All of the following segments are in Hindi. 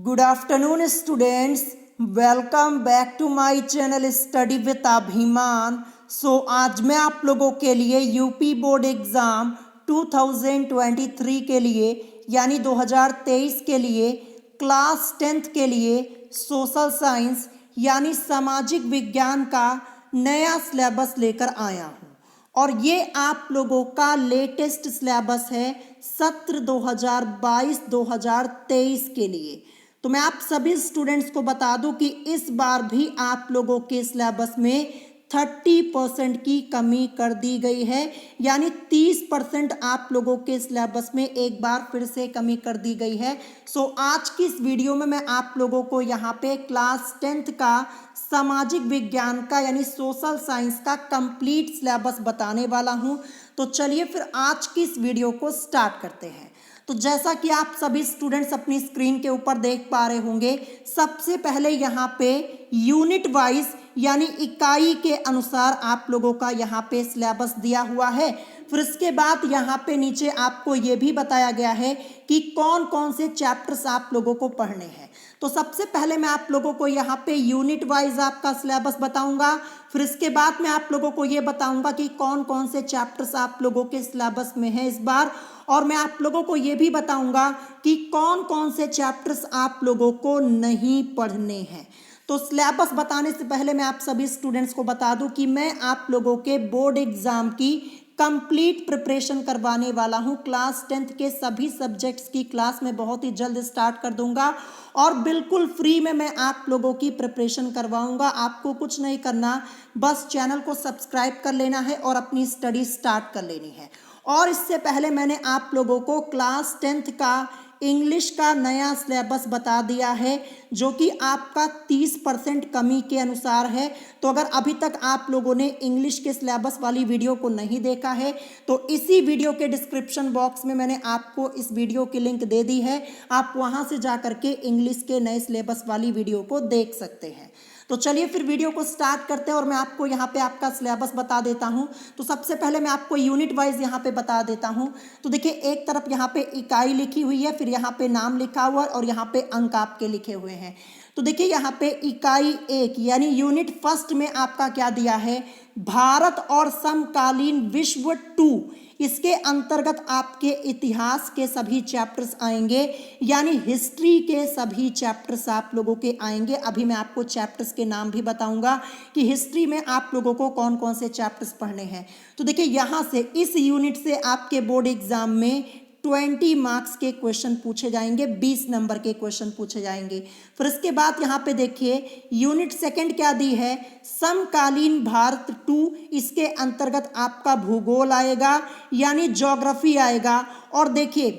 Good afternoon students, welcome back to my channel study with Abhiman. आज मैं आप लोगों के लिए यूपी बोर्ड एग्ज़ाम 2023 के लिए यानी 2023 के लिए क्लास 10th के लिए सोशल साइंस यानी सामाजिक विज्ञान का नया सिलेबस लेकर आया हूँ और ये आप लोगों का लेटेस्ट सिलेबस है सत्र 2022-2023 के लिए। तो मैं आप सभी स्टूडेंट्स को बता दूं कि इस बार भी आप लोगों के सिलेबस में 30% की कमी कर दी गई है, यानी 30% आप लोगों के सिलेबस में एक बार फिर से कमी कर दी गई है। आज की इस वीडियो में मैं आप लोगों को यहाँ पे क्लास 10th का सामाजिक विज्ञान का यानी सोशल साइंस का कंप्लीट सिलेबस बताने वाला हूँ। तो चलिए फिर आज की इस वीडियो को स्टार्ट करते हैं। तो जैसा कि आप सभी स्टूडेंट्स अपनी स्क्रीन के ऊपर देख पा रहे होंगे, सबसे पहले यहाँ पे यूनिट वाइज यानी इकाई के अनुसार आप लोगों का यहाँ पे सिलेबस दिया हुआ है। फिर इसके बाद यहाँ पे नीचे आपको ये भी बताया गया है कि कौन कौन से चैप्टर्स आप लोगों को पढ़ने हैं। तो सबसे पहले मैं आप लोगों को यहाँ पे यूनिट वाइज आपका सिलेबस बताऊंगा। फिर इसके बाद मैं आप लोगों को ये बताऊंगा कि कौन कौन से चैप्टर्स आप लोगों के सिलेबस में है इस बार, और मैं आप लोगों को ये भी बताऊंगा कि कौन कौन से चैप्टर्स आप लोगों को नहीं पढ़ने हैं। तो सिलेबस बताने से पहले मैं आप सभी स्टूडेंट्स को बता दूं कि मैं आप लोगों के बोर्ड एग्जाम की कंप्लीट प्रिपरेशन करवाने वाला हूं। क्लास 10th के सभी सब्जेक्ट्स की क्लास में बहुत ही जल्द स्टार्ट कर दूंगा और बिल्कुल फ्री में मैं आप लोगों की प्रिपरेशन करवाऊंगा। आपको कुछ नहीं करना, बस चैनल को सब्सक्राइब कर लेना है और अपनी स्टडी स्टार्ट कर लेनी है। और इससे पहले मैंने आप लोगों को क्लास 10th का इंग्लिश का नया सिलेबस बता दिया है, जो कि आपका 30% कमी के अनुसार है। तो अगर अभी तक आप लोगों ने इंग्लिश के सिलेबस वाली वीडियो को नहीं देखा है तो इसी वीडियो के डिस्क्रिप्शन बॉक्स में मैंने आपको इस वीडियो की लिंक दे दी है, आप वहां से जा करके इंग्लिश के नए सिलेबस वाली वीडियो को देख सकते हैं। तो चलिए फिर वीडियो को स्टार्ट करते हैं और मैं आपको यहाँ पे आपका सिलेबस बता देता हूँ। तो सबसे पहले मैं आपको यूनिट वाइज यहाँ पे बता देता हूँ। तो देखिए, एक तरफ यहाँ पे इकाई लिखी हुई है, फिर यहाँ पे नाम लिखा हुआ है और यहाँ पे अंक आपके लिखे हुए हैं। तो देखिए, यहाँ पे इकाई 1 यानी यूनिट फर्स्ट में आपका क्या दिया है, भारत और समकालीन विश्व 2। इसके अंतर्गत आपके इतिहास के सभी चैप्टर्स आएंगे, यानी हिस्ट्री के सभी चैप्टर्स आप लोगों के आएंगे। अभी मैं आपको चैप्टर्स के नाम भी बताऊंगा कि हिस्ट्री में आप लोगों को कौन कौन से चैप्टर्स पढ़ने हैं। तो देखिए, यहाँ से इस यूनिट से आपके बोर्ड एग्जाम में 20 मार्क्स के क्वेश्चन पूछे जाएंगे, 20 नंबर के क्वेश्चन पूछे जाएंगे। फिर इसके बाद यहाँ पे देखिए, यूनिट सेकंड क्या दी है, समकालीन भारत 2। इसके अंतर्गत आपका भूगोल आएगा यानी ज्योग्राफी आएगा। और देखिए,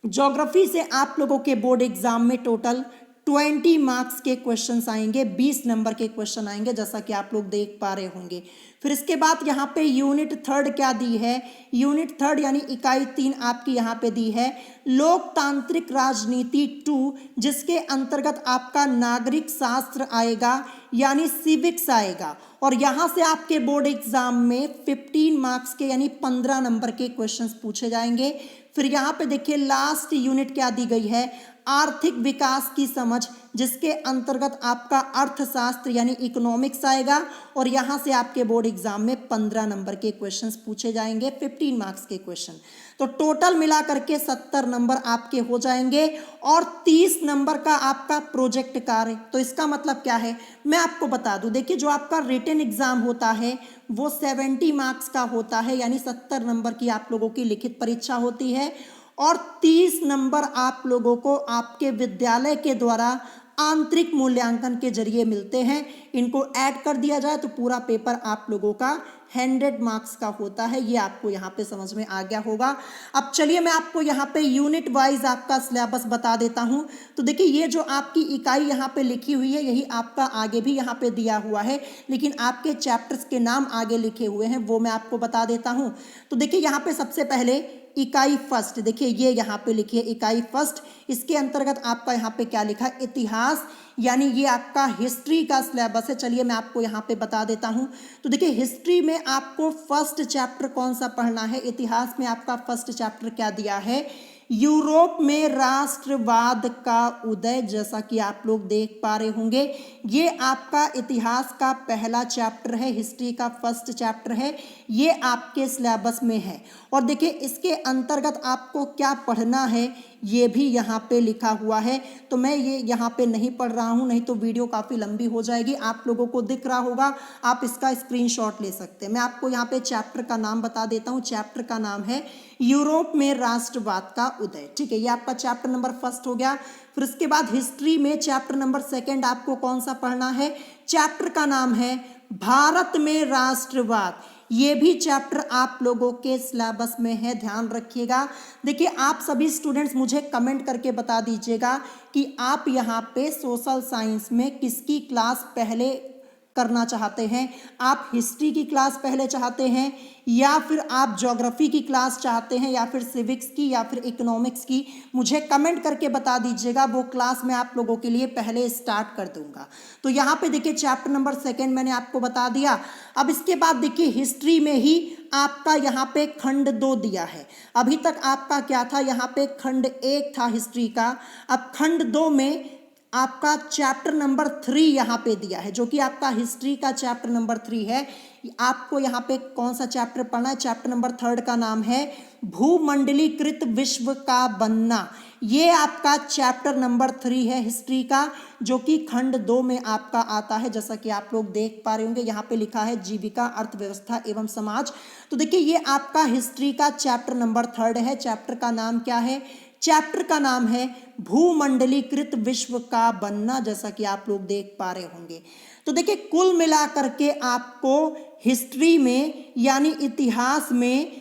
ज्योग्राफी से आप लोगों के बोर्ड एग्जाम में टोटल 20 मार्क्स के क्वेश्चंस आएंगे, 20 नंबर के क्वेश्चन आएंगे, जैसा कि आप लोग देख पा रहे होंगे। फिर इसके बाद यहाँ पे यूनिट थर्ड क्या दी है, यूनिट थर्ड यानी इकाई 3 आपकी यहाँ पे दी है लोकतांत्रिक राजनीति 2, जिसके अंतर्गत आपका नागरिक शास्त्र आएगा यानी सिविक्स आएगा। और यहाँ से आपके बोर्ड एग्जाम में 15 मार्क्स के यानी 15 नंबर के क्वेश्चंस पूछे जाएंगे। फिर यहाँ पे देखिए, लास्ट यूनिट क्या दी गई है, आर्थिक विकास की समझ, जिसके अंतर्गत आपका अर्थशास्त्र यानी इकोनॉमिक्स आएगा। और यहाँ से आपके बोर्ड एग्जाम में 15 नंबर के क्वेश्चंस पूछे जाएंगे, 15 मार्क्स के क्वेश्चन। तो टोटल मिला करके 70 नंबर आपके हो जाएंगे और 30 नंबर का आपका प्रोजेक्ट कार्य। तो इसका मतलब क्या है, मैं आपको बता दूं, देखिए, जो आपका रिटन एग्जाम होता है वो 70 मार्क्स का होता है, यानी 70 नंबर की आप लोगों की लिखित परीक्षा होती है और 30 नंबर आप लोगों को आपके विद्यालय के द्वारा आंतरिक मूल्यांकन के जरिए मिलते हैं। इनको ऐड कर दिया जाए तो पूरा पेपर आप लोगों का 100 मार्क्स का होता है। ये आपको यहाँ पे समझ में आ गया होगा। अब चलिए मैं आपको यहाँ पे यूनिट वाइज आपका सिलेबस बता देता हूँ। तो देखिए, ये जो आपकी इकाई यहाँ पे लिखी हुई है यही आपका आगे भी यहाँ पे दिया हुआ है, लेकिन आपके चैप्टर्स के नाम आगे लिखे हुए हैं, वो मैं आपको बता देता हूँ। तो देखिए, यहाँ पे सबसे पहले इकाई फर्स्ट, देखिए ये यहाँ पे लिखी है इकाई फर्स्ट। इसके अंतर्गत आपका यहाँ पे क्या लिखा है, इतिहास, यानी ये आपका हिस्ट्री का सिलेबस है। चलिए मैं आपको यहाँ पे बता देता हूँ। तो देखिए, हिस्ट्री में आपको फर्स्ट चैप्टर कौन सा पढ़ना है, इतिहास में आपका फर्स्ट चैप्टर क्या दिया है, यूरोप में राष्ट्रवाद का उदय, जैसा कि आप लोग देख पा रहे होंगे ये आपका इतिहास का पहला चैप्टर है, हिस्ट्री का फर्स्ट चैप्टर है, ये आपके सिलेबस में है। और देखिए इसके अंतर्गत आपको क्या पढ़ना है ये भी यहाँ पे लिखा हुआ है, तो मैं ये यहाँ पे नहीं पढ़ रहा हूँ, नहीं तो वीडियो काफ़ी लंबी हो जाएगी। आप लोगों को दिख रहा होगा, आप इसका स्क्रीनशॉट ले सकते हैं। मैं आपको यहाँ पे चैप्टर का नाम बता देता हूँ। चैप्टर का नाम है यूरोप में राष्ट्रवाद का उदय। ठीक है, ये आपका चैप्टर नंबर फर्स्ट हो गया। फिर उसके बाद हिस्ट्री में चैप्टर नंबर सेकेंड आपको कौन सा पढ़ना है? चैप्टर का नाम है भारत में राष्ट्रवाद। ये भी चैप्टर आप लोगों के सिलेबस में है, ध्यान रखिएगा। देखिए आप सभी स्टूडेंट्स मुझे कमेंट करके बता दीजिएगा कि आप यहाँ पे सोशल साइंस में किसकी क्लास पहले करना चाहते हैं। आप हिस्ट्री की क्लास पहले चाहते हैं, या फिर आप ज्योग्राफी की क्लास चाहते हैं, या फिर सिविक्स की, या फिर इकोनॉमिक्स की? मुझे कमेंट करके बता दीजिएगा, वो क्लास मैं आप लोगों के लिए पहले स्टार्ट कर दूंगा। तो यहाँ पे देखिए चैप्टर नंबर सेकेंड मैंने आपको बता दिया। अब इसके बाद देखिए हिस्ट्री में ही आपका यहाँ पे खंड 2 दिया है। अभी तक आपका क्या था, यहाँ पे खंड 1 था हिस्ट्री का। अब खंड 2 में आपका चैप्टर नंबर 3 यहाँ पे दिया है, जो कि आपका हिस्ट्री का चैप्टर नंबर 3 है। आपको यहाँ पे कौन सा चैप्टर पढ़ना है? चैप्टर नंबर 3 का नाम है भूमंडलीकृत विश्व का बनना। ये आपका चैप्टर नंबर 3 है हिस्ट्री का, जो कि खंड 2 में आपका आता है। जैसा कि आप लोग देख पा रहे होंगे यहाँ पे लिखा है जीविका, अर्थव्यवस्था एवं समाज। तो देखिए ये आपका हिस्ट्री का चैप्टर नंबर 3 है। चैप्टर का नाम क्या है? चैप्टर का नाम है भूमंडलीकृत विश्व का बनना, जैसा कि आप लोग देख पा रहे होंगे। तो देखिए कुल मिलाकर के आपको हिस्ट्री में यानी इतिहास में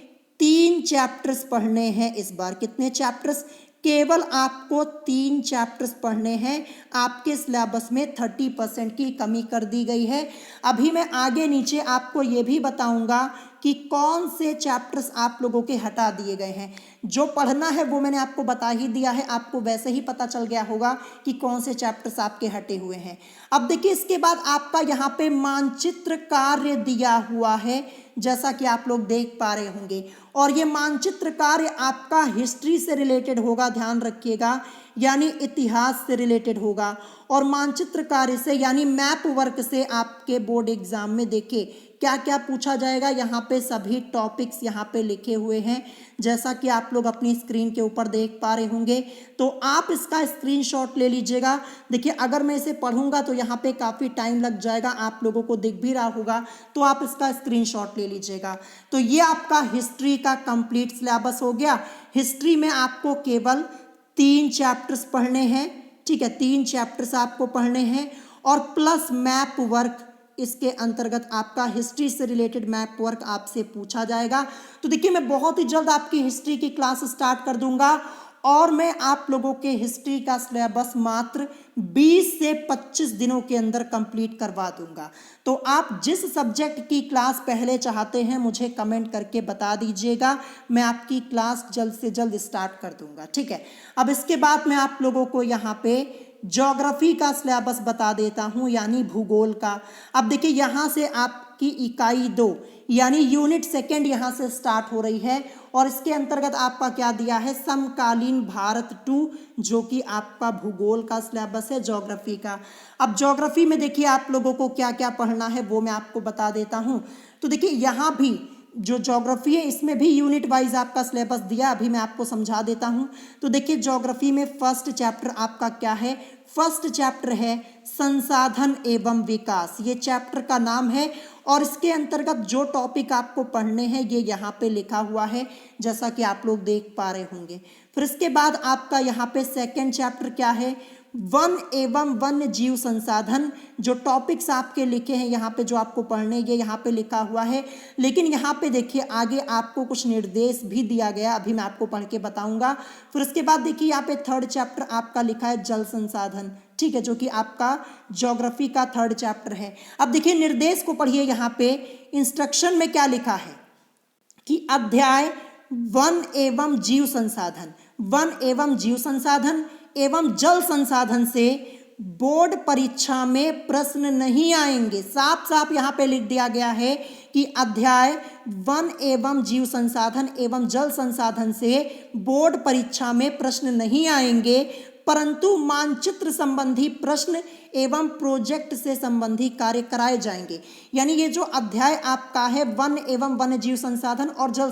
3 चैप्टर्स पढ़ने हैं इस बार। कितने चैप्टर्स? केवल आपको 3 चैप्टर्स पढ़ने हैं। आपके सिलेबस में 30% की कमी कर दी गई है। अभी मैं आगे नीचे आपको ये भी बताऊंगा कि कौन से चैप्टर्स आप लोगों के हटा दिए गए हैं। जो पढ़ना है वो मैंने आपको बता ही दिया है, आपको वैसे ही पता चल गया होगा कि कौन से चैप्टर्स आपके हटे हुए हैं। अब देखिए इसके बाद आपका यहाँ पे मानचित्र कार्य दिया हुआ है, जैसा कि आप लोग देख पा रहे होंगे। और ये मानचित्र कार्य आपका हिस्ट्री से रिलेटेड होगा, ध्यान रखिएगा, यानी इतिहास से रिलेटेड होगा। और मानचित्र कार्य से यानी मैप वर्क से आपके बोर्ड एग्जाम में देखिए क्या क्या पूछा जाएगा। यहाँ पे सभी टॉपिक्स यहाँ पे लिखे हुए हैं, जैसा कि आप लोग अपनी स्क्रीन के ऊपर देख पा रहे होंगे। तो आप इसका स्क्रीनशॉट ले लीजिएगा। देखिए अगर मैं इसे पढ़ूंगा तो यहाँ पे काफ़ी टाइम लग जाएगा, आप लोगों को दिख भी रहा होगा, तो आप इसका स्क्रीनशॉट ले लीजिएगा। तो ये आपका हिस्ट्री का कंप्लीट सिलेबस हो गया। हिस्ट्री में आपको केवल 3 चैप्टर्स पढ़ने हैं। ठीक है, 3 चैप्टर्स आपको पढ़ने हैं और प्लस मैप वर्क। इसके अंतर्गत आपका हिस्ट्री से रिलेटेड मैप वर्क आपसे पूछा जाएगा। तो देखिए मैं बहुत ही जल्द आपकी हिस्ट्री की क्लास स्टार्ट कर दूंगा और मैं आप लोगों के हिस्ट्री का सिलेबस मात्र 20 से 25 दिनों के अंदर कंप्लीट करवा दूंगा। तो आप जिस सब्जेक्ट की क्लास पहले चाहते हैं मुझे कमेंट करके बता दीजिएगा, मैं आपकी क्लास जल्द से जल्द स्टार्ट कर दूंगा। ठीक है, अब इसके बाद मैं आप लोगों को यहाँ पे ज्योग्राफी का सिलेबस बता देता हूँ, यानी भूगोल का। अब देखिए यहाँ से आपकी इकाई 2 यानी यूनिट सेकेंड यहाँ से स्टार्ट हो रही है और इसके अंतर्गत आपका क्या दिया है? समकालीन भारत 2, जो कि आपका भूगोल का सिलेबस है ज्योग्राफी का। अब ज्योग्राफी में देखिए आप लोगों को क्या क्या पढ़ना है वो मैं आपको बता देता हूँ। तो देखिए यहाँ भी जो ज्योग्राफी है इसमें भी यूनिट वाइज आपका सिलेबस दिया, अभी मैं आपको समझा देता हूँ। तो देखिए ज्योग्राफी में फर्स्ट चैप्टर आपका क्या है? फर्स्ट चैप्टर है संसाधन एवं विकास, ये चैप्टर का नाम है। और इसके अंतर्गत जो टॉपिक आपको पढ़ने हैं ये यहाँ पे लिखा हुआ है, जैसा कि आप लोग देख पा रहे होंगे। फिर इसके बाद आपका यहाँ पे सेकेंड चैप्टर क्या है? वन एवं वन्य जीव संसाधन। जो टॉपिक्स आपके लिखे हैं यहाँ पे जो आपको पढ़ने ये यहाँ पे लिखा हुआ है, लेकिन यहाँ पे देखिए आगे आपको कुछ निर्देश भी दिया गया, अभी मैं आपको पढ़ के बताऊंगा। फिर उसके बाद देखिए यहाँ पे थर्ड चैप्टर आपका लिखा है जल संसाधन, ठीक है, जो कि आपका ज्योग्राफी का थर्ड चैप्टर है। अब देखिए निर्देश को पढ़िए, यहाँ पे इंस्ट्रक्शन में क्या लिखा है कि अध्याय वन एवं जीव संसाधन, वन एवं जीव संसाधन एवं जल संसाधन से बोर्ड परीक्षा में प्रश्न नहीं आएंगे। साफ साफ यहाँ पे लिख दिया गया है कि अध्याय 1 एवं जीव संसाधन एवं जल संसाधन से बोर्ड परीक्षा में प्रश्न नहीं आएंगे, परंतु मानचित्र संबंधी प्रश्न एवं प्रोजेक्ट से संबंधी कार्य कराए जाएंगे। यानी ये जो अध्याय आपका है वन एवं वन्य जीव संसाधन और जल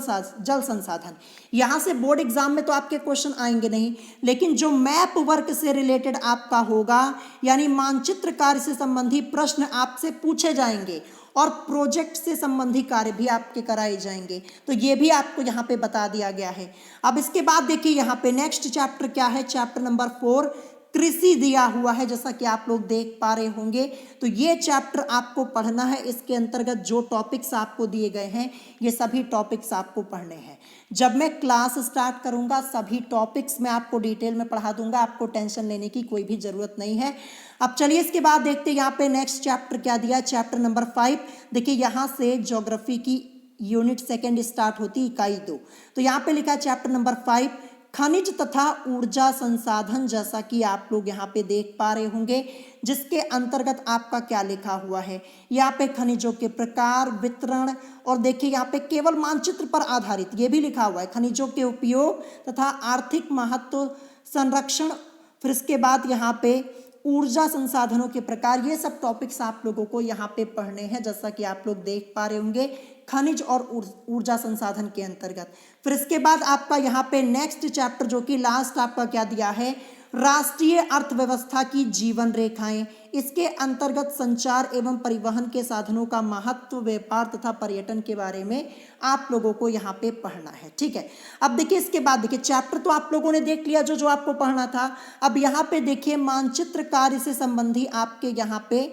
संसाधन, यहाँ से बोर्ड एग्जाम में तो आपके क्वेश्चन आएंगे नहीं, लेकिन जो मैप वर्क से रिलेटेड आपका होगा यानी मानचित्र कार्य से संबंधी प्रश्न आपसे पूछे जाएंगे और प्रोजेक्ट से संबंधी कार्य भी आपके कराए जाएंगे। तो ये भी आपको यहाँ पे बता दिया गया है। अब इसके बाद देखिए यहाँ पे नेक्स्ट चैप्टर क्या है, चैप्टर नंबर 4 कृषि दिया हुआ है, जैसा कि आप लोग देख पा रहे होंगे। तो ये चैप्टर आपको पढ़ना है। इसके अंतर्गत जो टॉपिक्स आपको दिए गए हैं ये सभी टॉपिक्स आपको पढ़ने हैं। जब मैं क्लास स्टार्ट करूंगा सभी टॉपिक्स मैं आपको डिटेल में पढ़ा दूंगा, आपको टेंशन लेने की कोई भी जरूरत नहीं है। अब चलिए इसके बाद देखते हैं यहाँ पे नेक्स्ट चैप्टर क्या दिया है, चैप्टर नंबर 5। देखिए यहाँ से ज्योग्राफी की यूनिट 2 स्टार्ट होती, इकाई 2। तो यहाँ पे लिखा है चैप्टर नंबर 5 खनिज तथा ऊर्जा संसाधन, जैसा कि आप लोग यहाँ पे देख पा रहे होंगे, जिसके अंतर्गत आपका क्या लिखा हुआ है, यहाँ पे खनिजों के प्रकार, वितरण और देखिए यहाँ पे केवल मानचित्र पर आधारित ये भी लिखा हुआ है, खनिजों के उपयोग तथा आर्थिक महत्व, संरक्षण, फिर इसके बाद यहाँ पे ऊर्जा संसाधनों के प्रकार, ये सब टॉपिक्स आप लोगों को यहाँ पे पढ़ने हैं, जैसा कि आप लोग देख पा रहे होंगे खनिज और ऊर्जा संसाधन के अंतर्गत। फिर इसके बाद आपका यहाँ पे नेक्स्ट चैप्टर जो कि लास्ट आपका क्या दिया है, राष्ट्रीय अर्थव्यवस्था की जीवन रेखाएं। इसके अंतर्गत संचार एवं परिवहन के साधनों का महत्व, व्यापार तथा पर्यटन के बारे में आप लोगों को यहाँ पे पढ़ना है। ठीक है, अब देखिए इसके बाद देखिए चैप्टर तो आप लोगों ने देख लिया जो जो आपको पढ़ना था। अब यहाँ पे देखिए मानचित्र कार्य से संबंधी आपके यहाँ पे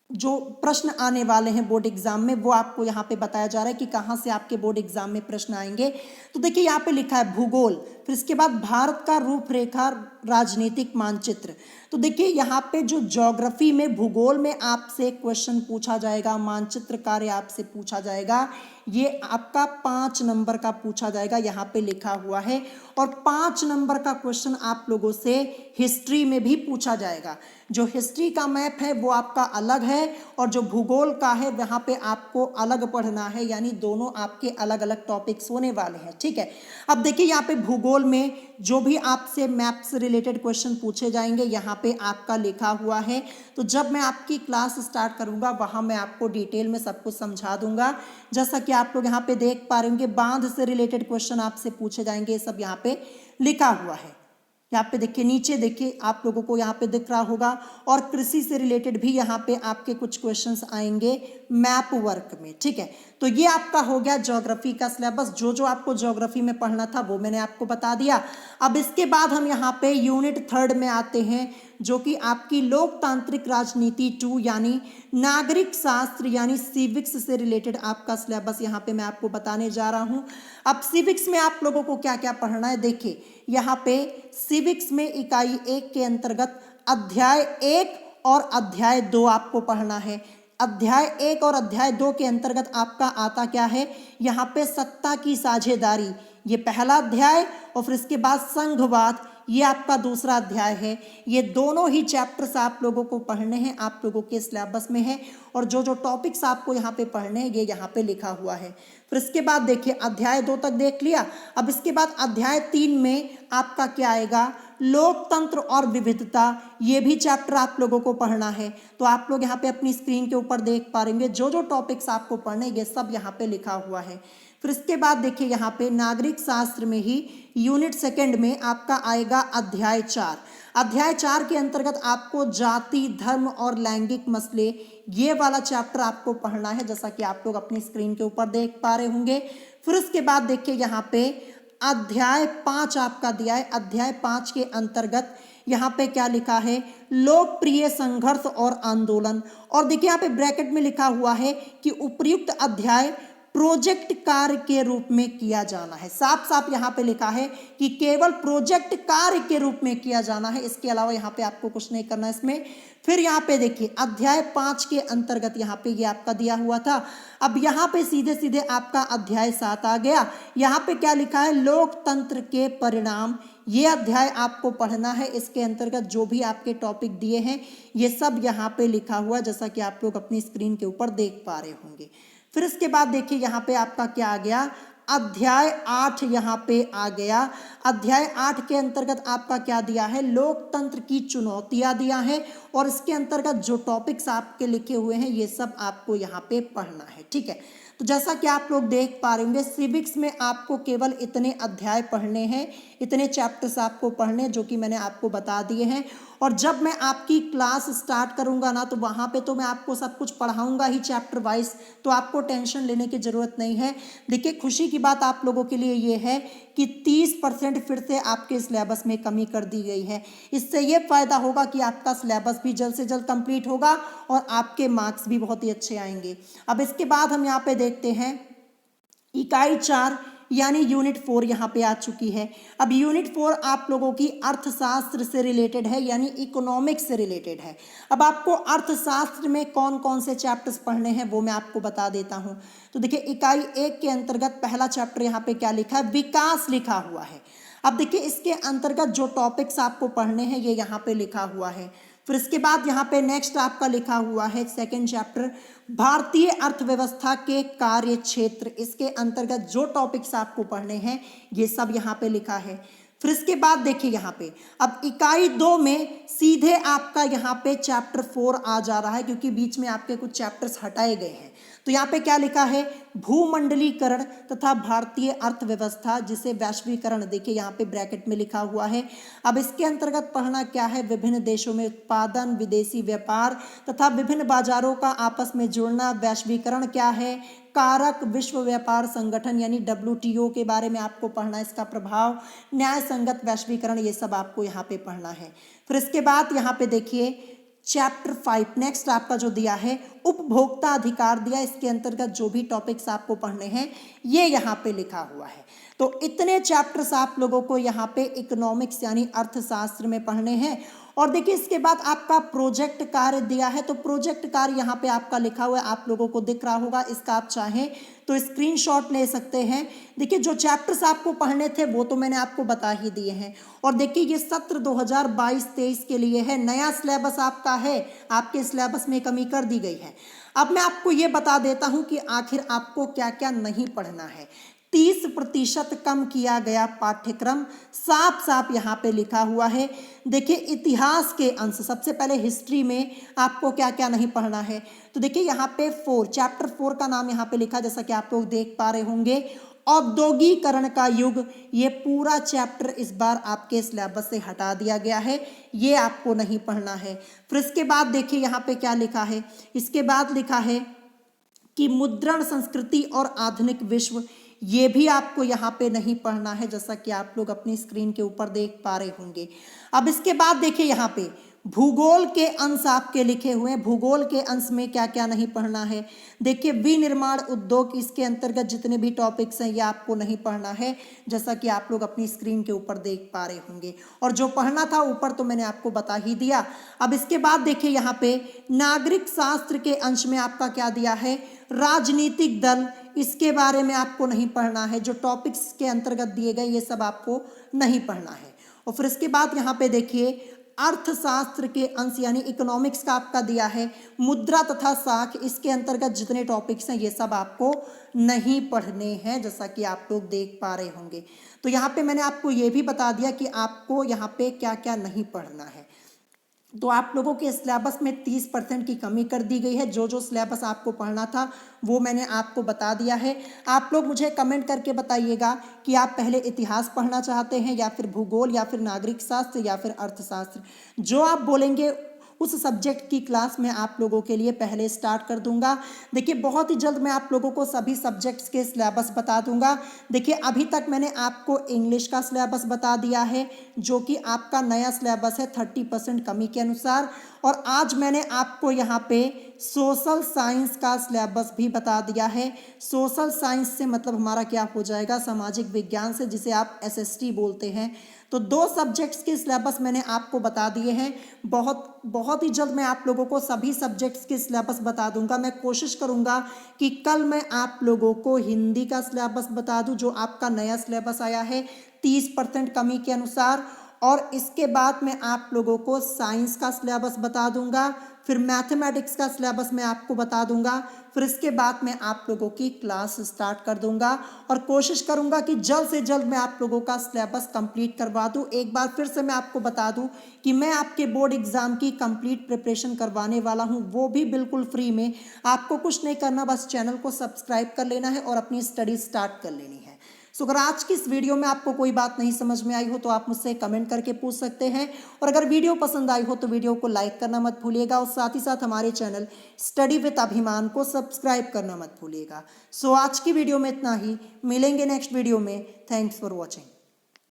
जो प्रश्न आने वाले हैं बोर्ड एग्जाम में वो आपको यहाँ पे बताया जा रहा है कि कहाँ से आपके बोर्ड एग्जाम में प्रश्न आएंगे। तो देखिए यहाँ पे लिखा है भूगोल, फिर इसके बाद भारत का रूपरेखा राजनीतिक मानचित्र। तो देखिए यहाँ पे जो ज्योग्राफी में भूगोल में आपसे क्वेश्चन पूछा जाएगा, मानचित्र कार्य आपसे पूछा जाएगा, ये आपका 5 नंबर का पूछा जाएगा, यहाँ पे लिखा हुआ है। और 5 नंबर का क्वेश्चन आप लोगों से हिस्ट्री में भी पूछा जाएगा। जो हिस्ट्री का मैप है वो आपका अलग है और जो भूगोल का है वहाँ पे आपको अलग पढ़ना है, यानी दोनों आपके अलग अलग टॉपिक्स होने वाले हैं। ठीक है, अब देखिए यहाँ पे भूगोल में जो भी आपसे मैप से रिलेटेड क्वेश्चन पूछे जाएंगे यहाँ पे आपका लिखा हुआ है। तो जब मैं आपकी क्लास स्टार्ट करूँगा वहाँ मैं आपको डिटेल में सब कुछ समझा दूंगा। जैसा कि आप लोग यहाँ पे देख पा रहे होंगे बांध से रिलेटेड क्वेश्चन आपसे पूछे जाएंगे, सब यहाँ पे लिखा हुआ है। यहाँ पे देखिए नीचे देखिए आप लोगों को यहाँ पे दिख रहा होगा। और कृषि से रिलेटेड भी यहाँ पे आपके कुछ क्वेश्चंस आएंगे मैप वर्क में। ठीक है, तो ये आपका हो गया ज्योग्राफी का सिलेबस। जो जो आपको ज्योग्राफी में पढ़ना था वो मैंने आपको बता दिया। अब इसके बाद हम यहाँ पे यूनिट 3 में आते हैं, जो कि आपकी लोकतांत्रिक राजनीति 2 यानी नागरिक शास्त्र यानी सिविक्स से रिलेटेड आपका सिलेबस यहाँ पे मैं आपको बताने जा रहा हूँ। अब सिविक्स में आप लोगों को क्या क्या पढ़ना है, देखिए यहाँ पे सिविक्स में इकाई 1 के अंतर्गत अध्याय 1 और अध्याय 2 आपको पढ़ना है। अध्याय 1 और अध्याय 2 के अंतर्गत आपका आता क्या है, यहाँ पे सत्ता की साझेदारी, ये पहला अध्याय, और फिर इसके बाद संघवाद, ये आपका दूसरा अध्याय है। ये दोनों ही चैप्टर्स आप लोगों को पढ़ने हैं, आप लोगों के सिलेबस में है। और जो जो टॉपिक्स आपको यहाँ पे पढ़ने हैं ये यहाँ पे लिखा हुआ है। फिर इसके बाद देखिए अध्याय 2 तक देख लिया। अब इसके बाद अध्याय 3 में आपका क्या आएगा, लोकतंत्र और विविधता, ये भी चैप्टर आप लोगों को पढ़ना है। तो आप लोग यहाँ पे अपनी स्क्रीन के ऊपर देख पा रहे हैं जो जो टॉपिक्स आपको पढ़ने ये सब यहाँ पे लिखा हुआ है। फिर इसके बाद देखिए यहाँ पे नागरिक शास्त्र में ही यूनिट 2 में आपका आएगा अध्याय 4। अध्याय 4 के अंतर्गत आपको जाति, धर्म और लैंगिक मसले, ये वाला चैप्टर आपको पढ़ना है, जैसा कि आप लोग अपनी स्क्रीन के ऊपर देख पा रहे होंगे। फिर उसके बाद देखिए यहाँ पे अध्याय 5 आपका दिया है। अध्याय 5 के अंतर्गत यहाँ पे क्या लिखा है, लोकप्रिय संघर्ष और आंदोलन। और देखिए यहाँ पे ब्रैकेट में लिखा हुआ है कि उपयुक्त अध्याय प्रोजेक्ट कार्य के रूप में किया जाना है। साफ साफ यहाँ पे लिखा है कि केवल प्रोजेक्ट कार्य के रूप में किया जाना है, इसके अलावा यहाँ पे आपको कुछ नहीं करना है इसमें। फिर यहाँ पे देखिए अध्याय 5 के अंतर्गत यहाँ पे ये आपका दिया हुआ था। अब यहाँ पे सीधे सीधे आपका अध्याय 7 आ गया। यहाँ पे क्या लिखा है, लोकतंत्र के परिणाम। ये अध्याय आपको पढ़ना है। इसके अंतर्गत जो भी आपके टॉपिक दिए हैं ये सब यहाँ पे लिखा हुआ, जैसा कि आप लोग अपनी स्क्रीन के ऊपर देख पा रहे होंगे। फिर इसके बाद देखिए यहाँ पे आपका क्या आ गया, अध्याय 8 यहाँ पे आ गया। अध्याय 8 के अंतर्गत आपका क्या दिया है, लोकतंत्र की चुनौतियां दिया है, और इसके अंतर्गत जो टॉपिक्स आपके लिखे हुए हैं ये सब आपको यहाँ पे पढ़ना है। ठीक है, तो जैसा कि आप लोग देख पा रहे होंगे सिविक्स में आपको केवल इतने अध्याय पढ़ने हैं, इतने चैप्टर्स आपको पढ़ने जो कि मैंने आपको बता दिए हैं। और जब मैं आपकी क्लास स्टार्ट करूंगा ना तो वहाँ पे तो मैं आपको सब कुछ पढ़ाऊंगा ही चैप्टर वाइज, तो आपको टेंशन लेने की ज़रूरत नहीं है। देखिए खुशी की बात आप लोगों के लिए ये है कि 30% फिर से आपके सिलेबस में कमी कर दी गई है। इससे ये फ़ायदा होगा कि आपका सिलेबस भी जल्द से जल्द कंप्लीट होगा और आपके मार्क्स भी बहुत ही अच्छे आएंगे। अब इसके बाद हम यहाँ पे देखते हैं इकाई 4 यानी यूनिट 4 यहाँ पे आ चुकी है। अब यूनिट 4 आप लोगों की अर्थशास्त्र से रिलेटेड है, यानी इकोनॉमिक्स से रिलेटेड है। अब आपको अर्थशास्त्र में कौन कौन से चैप्टर्स पढ़ने हैं वो मैं आपको बता देता हूँ। तो देखिए इकाई 1 के अंतर्गत पहला चैप्टर यहाँ पे क्या लिखा है, विकास लिखा हुआ है। अब देखिए इसके अंतर्गत जो टॉपिक्स आपको पढ़ने हैं ये यहाँ पे लिखा हुआ है। फिर इसके बाद यहाँ पे नेक्स्ट आपका लिखा हुआ है सेकंड चैप्टर, भारतीय अर्थव्यवस्था के कार्य क्षेत्र। इसके अंतर्गत जो टॉपिक्स आपको पढ़ने हैं ये सब यहाँ पे लिखा है। फिर इसके बाद देखिए यहाँ पे अब इकाई 2 में सीधे आपका यहाँ पे चैप्टर 4 आ जा रहा है, क्योंकि बीच में आपके कुछ चैप्टर्स हटाए गए हैं। तो यहाँ पे क्या लिखा है, भूमंडलीकरण तथा भारतीय अर्थव्यवस्था, जिसे वैश्वीकरण, देखिए यहाँ पे ब्रैकेट में लिखा हुआ है। अब इसके अंतर्गत पढ़ना क्या है, विभिन्न देशों में उत्पादन, विदेशी व्यापार तथा विभिन्न बाजारों का आपस में जुड़ना, वैश्वीकरण क्या है, कारक, विश्व व्यापार संगठन यानी WTO के बारे में आपको पढ़ना, इसका प्रभाव, न्याय संगत वैश्वीकरण, ये सब आपको यहाँ पे पढ़ना है। फिर इसके बाद यहाँ पे देखिए चैप्टर 5 नेक्स्ट आपका जो दिया है उपभोक्ता अधिकार दिया। इसके अंतर्गत जो भी टॉपिक्स आपको पढ़ने हैं ये यहाँ पे लिखा हुआ है। तो इतने चैप्टर्स आप लोगों को यहाँ पे इकोनॉमिक्स यानी अर्थशास्त्र में पढ़ने हैं। और देखिए इसके बाद आपका प्रोजेक्ट कार्य दिया है। तो प्रोजेक्ट कार्य यहाँ पे आपका लिखा हुआ है, आप लोगों को दिख रहा होगा। इसका आप चाहें तो स्क्रीनशॉट ले सकते हैं। देखिए जो चैप्टर्स आपको पढ़ने थे वो तो मैंने आपको बता ही दिए हैं। और देखिए ये सत्र 2022-23 के लिए है, नया सिलेबस आपका है, आपके सिलेबस में कमी कर दी गई है। अब मैं आपको ये बता देता हूँ कि आखिर आपको क्या क्या नहीं पढ़ना है। 30% कम किया गया पाठ्यक्रम, साफ साफ यहाँ पे लिखा हुआ है। देखिए इतिहास के अंश, सबसे पहले हिस्ट्री में आपको क्या क्या नहीं पढ़ना है। तो देखिए यहाँ पे चैप्टर 4 का नाम यहाँ पे लिखा, जैसा कि आप लोग देख पा रहे होंगे, औद्योगिकरण का युग। ये पूरा चैप्टर इस बार आपके सिलेबस से हटा दिया गया है, ये आपको नहीं पढ़ना है। फिर इसके बाद देखिए यहाँ पे क्या लिखा है, इसके बाद लिखा है कि मुद्रण संस्कृति और आधुनिक विश्व, ये भी आपको यहाँ पे नहीं पढ़ना है, जैसा कि आप लोग अपनी स्क्रीन के ऊपर देख पा रहे होंगे। अब इसके बाद देखिए यहाँ पे भूगोल के अंश आपके लिखे हुए हैं। भूगोल के अंश में क्या क्या नहीं पढ़ना है, देखिए विनिर्माण उद्योग, इसके अंतर्गत जितने भी टॉपिक्स हैं ये आपको नहीं पढ़ना है, जैसा कि आप लोग अपनी स्क्रीन के ऊपर देख पा रहे होंगे। और जो पढ़ना था ऊपर तो मैंने आपको बता ही दिया। अब इसके बाद देखिए यहाँ पे नागरिक शास्त्र के अंश में आपका क्या दिया है, राजनीतिक दल, इसके बारे में आपको नहीं पढ़ना है। जो टॉपिक्स के अंतर्गत दिए गए ये सब आपको नहीं पढ़ना है। और फिर इसके बाद यहाँ पे देखिए अर्थशास्त्र के अंश यानी इकोनॉमिक्स का आपका दिया है, मुद्रा तथा साख, इसके अंतर्गत जितने टॉपिक्स हैं ये सब आपको नहीं पढ़ने हैं, जैसा कि आप लोग देख पा रहे होंगे। तो यहाँ पे मैंने आपको ये भी बता दिया कि आपको यहाँ पे क्या क्या नहीं पढ़ना है। तो आप लोगों के सिलेबस में 30% की कमी कर दी गई है। जो जो सिलेबस आपको पढ़ना था वो मैंने आपको बता दिया है। आप लोग मुझे कमेंट करके बताइएगा कि आप पहले इतिहास पढ़ना चाहते हैं या फिर भूगोल या फिर नागरिक शास्त्र या फिर अर्थशास्त्र। जो आप बोलेंगे उस सब्जेक्ट की क्लास मैं आप लोगों के लिए पहले स्टार्ट कर दूंगा। देखिए बहुत ही जल्द मैं आप लोगों को सभी सब्जेक्ट्स के सिलेबस बता दूंगा। देखिए अभी तक मैंने आपको इंग्लिश का सिलेबस बता दिया है, जो कि आपका नया सिलेबस है 30% कमी के अनुसार। और आज मैंने आपको यहाँ पे सोशल साइंस का सिलेबस भी बता दिया है। सोशल साइंस से मतलब हमारा क्या हो जाएगा, सामाजिक विज्ञान से, जिसे आप एसएसटी बोलते हैं। तो 2 सब्जेक्ट्स के सिलेबस मैंने आपको बता दिए हैं। बहुत ही जल्द मैं आप लोगों को सभी सब्जेक्ट्स के सिलेबस बता दूंगा। मैं कोशिश करूंगा कि कल मैं आप लोगों को हिंदी का सिलेबस बता दूं, जो आपका नया सिलेबस आया है 30% कमी के अनुसार, और इसके बाद मैं आप लोगों को साइंस का सिलेबस बता दूंगा, फिर मैथमेटिक्स का सिलेबस मैं आपको बता दूंगा, फिर इसके बाद मैं आप लोगों की क्लास स्टार्ट कर दूंगा और कोशिश करूंगा कि जल्द से जल्द मैं आप लोगों का सिलेबस कंप्लीट करवा दूं। एक बार फिर से मैं आपको बता दूं कि मैं आपके बोर्ड एग्जाम की कंप्लीट प्रिपरेशन करवाने वाला हूं, वो भी बिल्कुल फ्री में। आपको कुछ नहीं करना, बस चैनल को सब्सक्राइब कर लेना है और अपनी स्टडी स्टार्ट कर लेनी है। सो अगर आज की इस वीडियो में आपको कोई बात नहीं समझ में आई हो तो आप मुझसे कमेंट करके पूछ सकते हैं, और अगर वीडियो पसंद आई हो तो वीडियो को लाइक करना मत भूलिएगा, और साथ ही साथ हमारे चैनल स्टडी विद अभिमान को सब्सक्राइब करना मत भूलिएगा। सो आज की वीडियो में इतना ही, मिलेंगे नेक्स्ट वीडियो में। Thanks for watching.